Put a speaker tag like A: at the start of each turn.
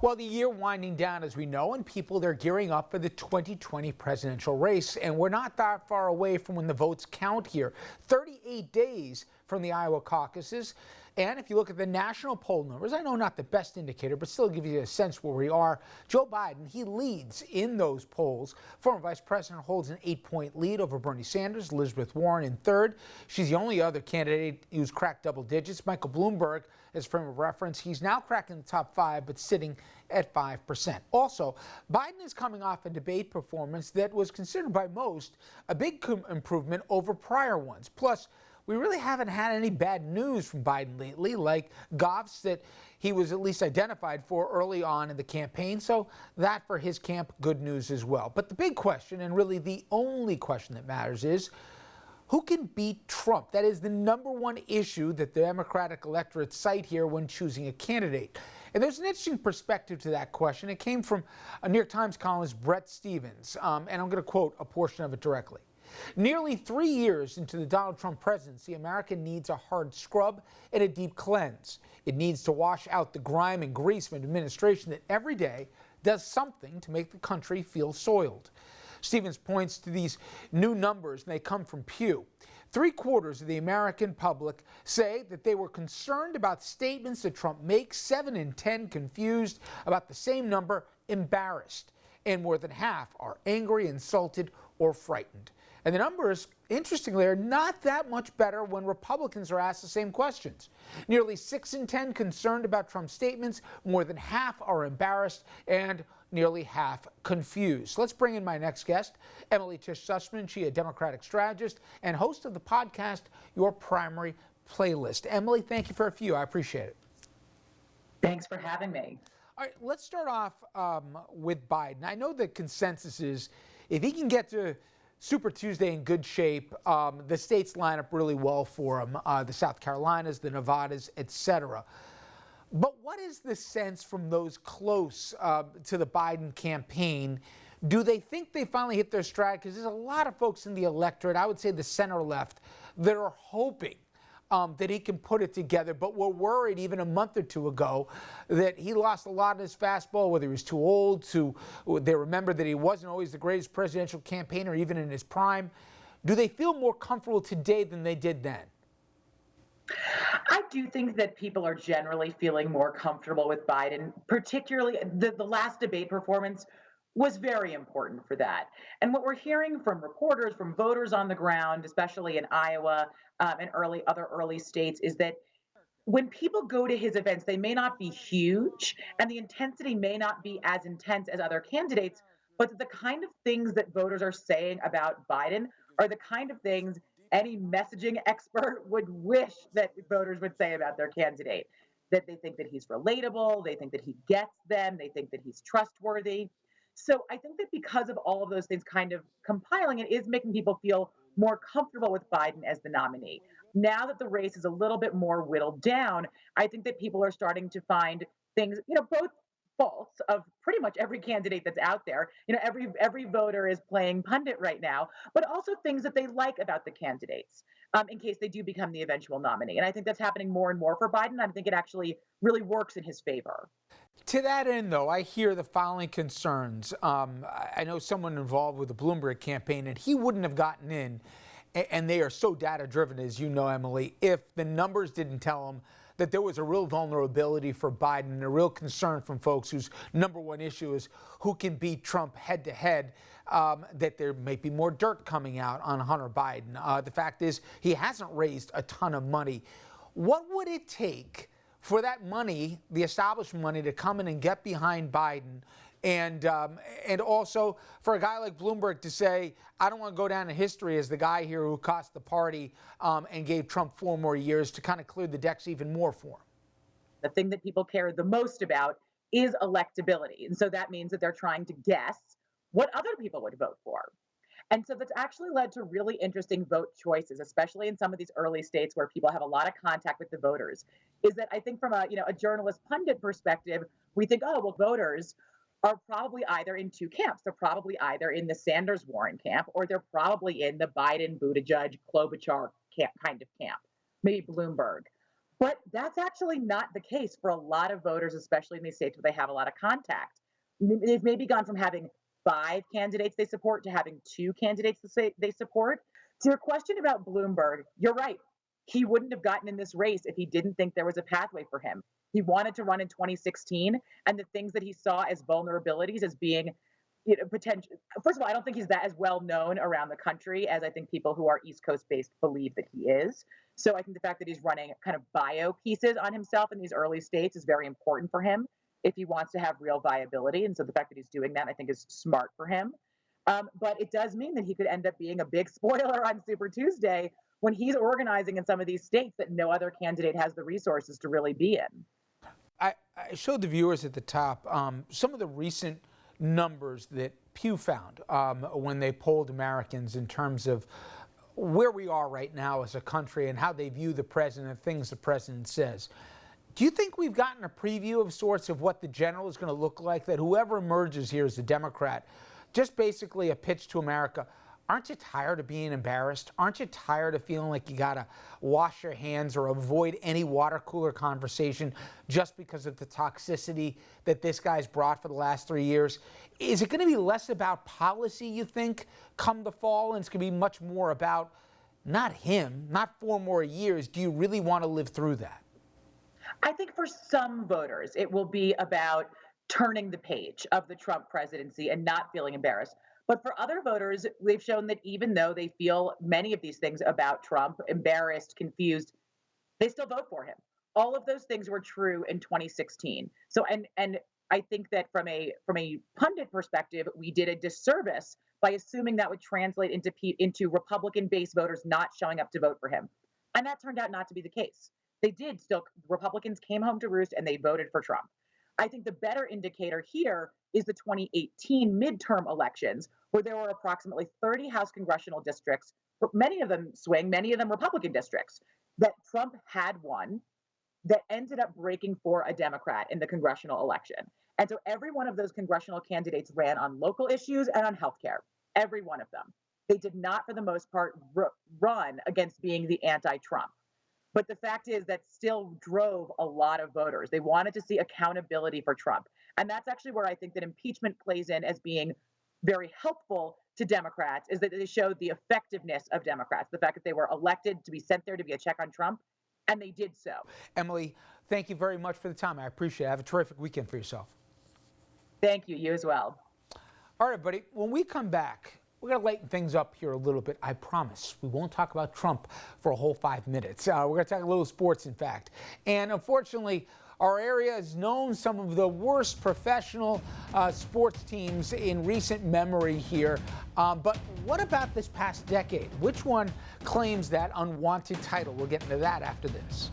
A: Well, the year winding down, as we know, and people, they're gearing up for the 2020 presidential race. And we're not that far away from when the votes count here. 38 days from the Iowa caucuses. And if you look at the national poll numbers, I know not the best indicator, but still give you a sense where we are. Joe Biden, he leads in those polls. Former vice president holds an 8-point lead over Bernie Sanders. Elizabeth Warren in third. She's the only other candidate who's cracked double digits. Michael Bloomberg, as frame of reference, he's now cracking the top 5, but sitting at 5%. Also, Biden is coming off a debate performance that was considered by most a big improvement over prior ones. Plus, we really haven't had any bad news from Biden lately, like gaffes that he was at least identified for early on in the campaign. So that for his camp, good news as well. But the big question, and really the only question that matters, is who can beat Trump? That is the number one issue that the Democratic electorate cite here when choosing a candidate. And there's an interesting perspective to that question. It came from a New York Times columnist, Bret Stephens, and I'm going to quote a portion of it directly. Nearly 3 years into the Donald Trump presidency, America needs a hard scrub and a deep cleanse. It needs to wash out the grime and grease of an administration that every day does something to make the country feel soiled. Stephens points to these new numbers, and they come from Pew. 3/4 of the American public say that they were concerned about statements that Trump makes. 7 in 10 confused about the same number, embarrassed. And more than half are angry, insulted, or frightened. And the numbers, interestingly, are not that much better when Republicans are asked the same questions. Nearly 6 in 10 concerned about Trump's statements, more than half are embarrassed, and nearly half confused. Let's bring in my next guest, Emily Tisch Sussman. She is a Democratic strategist and host of the podcast, Your Primary Playlist. Emily, thank you for a few. I appreciate it.
B: Thanks for having me.
A: All right, let's start off with Biden. I know the consensus is if he can get to Super Tuesday in good shape, the states line up really well for him, the South Carolinas, the Nevadas, etc. But what is the sense from those close to the Biden campaign? Do they think they finally hit their stride? Because there's a lot of folks in the electorate, I would say the center left, that are hoping that he can put it together, but were worried even a month or two ago that he lost a lot of his fastball, whether he was too old, they remember that he wasn't always the greatest presidential campaigner, even in his prime. Do they feel more comfortable today than they did then?
B: I do think that people are generally feeling more comfortable with Biden, particularly the last debate performance was very important for that. And what we're hearing from reporters, from voters on the ground, especially in Iowa and other early states, is that when people go to his events, they may not be huge and the intensity may not be as intense as other candidates, but the kind of things that voters are saying about Biden are the kind of things any messaging expert would wish that voters would say about their candidate. That they think that he's relatable, they think that he gets them, they think that he's trustworthy. So I think that because of all of those things kind of compiling, it is making people feel more comfortable with Biden as the nominee. Now that the race is a little bit more whittled down, I think that people are starting to find things, both faults of pretty much every candidate that's out there. Every voter is playing pundit right now, but also things that they like about the candidates in case they do become the eventual nominee. And I think that's happening more and more for Biden. I think it actually really works in his favor.
A: To that end, though, I hear the following concerns. I know someone involved with the Bloomberg campaign, and he wouldn't have gotten in, and they are so data-driven, as you know, Emily, if the numbers didn't tell him that there was a real vulnerability for Biden and a real concern from folks whose number one issue is who can beat Trump head-to-head, that there may be more dirt coming out on Hunter Biden. The fact is he hasn't raised a ton of money. What would it take for that money, the establishment money, to come in and get behind Biden, and also for a guy like Bloomberg to say, I don't want to go down in history as the guy here who cost the party and gave Trump 4 more years, to kind of clear the decks even more for him?
B: The thing that people care the most about is electability. And so that means that they're trying to guess what other people would vote for. And so that's actually led to really interesting vote choices, especially in some of these early states where people have a lot of contact with the voters. Is that I think from a journalist pundit perspective, we think, oh, well, voters are probably either in two camps. They're probably either in the Sanders Warren camp, or they're probably in the Biden Buttigieg Klobuchar camp, kind of camp, maybe Bloomberg. But that's actually not the case for a lot of voters, especially in these states where they have a lot of contact. They've maybe gone from having 5 candidates they support to having 2 candidates they support. To your question about Bloomberg, you're right. He wouldn't have gotten in this race if he didn't think there was a pathway for him. He wanted to run in 2016, and the things that he saw as vulnerabilities as being potential. First of all, I don't think he's that as well known around the country as I think people who are East Coast based believe that he is. So I think the fact that he's running kind of bio pieces on himself in these early states is very important for him if he wants to have real viability. And so the fact that he's doing that, I think, is smart for him. But it does mean that he could end up being a big spoiler on Super Tuesday when he's organizing in some of these states that no other candidate has the resources to really be in.
A: I showed the viewers at the top some of the recent numbers that Pew found when they polled Americans in terms of where we are right now as a country and how they view the president, things the president says. Do you think we've gotten a preview of sorts of what the general is going to look like, that whoever emerges here as a Democrat, just basically a pitch to America? Aren't you tired of being embarrassed? Aren't you tired of feeling like you got to wash your hands or avoid any water cooler conversation just because of the toxicity that this guy's brought for the last 3 years? Is it going to be less about policy, you think, come the fall, and it's going to be much more about not him, not 4 more years? Do you really want to live through that?
B: I think for some voters, it will be about turning the page of the Trump presidency and not feeling embarrassed. But for other voters, they've shown that even though they feel many of these things about Trump, embarrassed, confused, they still vote for him. All of those things were true in 2016. So and I think that from a pundit perspective, we did a disservice by assuming that would translate into Republican-based voters not showing up to vote for him. And that turned out not to be the case. They did still, Republicans came home to roost and they voted for Trump. I think the better indicator here is the 2018 midterm elections, where there were approximately 30 House congressional districts, many of them swing, many of them Republican districts, that Trump had won that ended up breaking for a Democrat in the congressional election. And so every one of those congressional candidates ran on local issues and on healthcare, every one of them. They did not, for the most part, run against being the anti-Trump. But the fact is that still drove a lot of voters. They wanted to see accountability for Trump. And that's actually where I think that impeachment plays in as being very helpful to Democrats, is that they showed the effectiveness of Democrats, the fact that they were elected to be sent there to be a check on Trump, and they did so.
A: Emily, thank you very much for the time. I appreciate it. Have a terrific weekend for yourself.
B: Thank you. You as well.
A: All right, buddy. When we come back, we're going to lighten things up here a little bit. I promise. We won't talk about Trump for a whole 5 minutes. We're going to talk a little sports, in fact. And unfortunately, our area has known some of the worst professional sports teams in recent memory here. But what about this past decade? Which one claims that unwanted title? We'll get into that after this.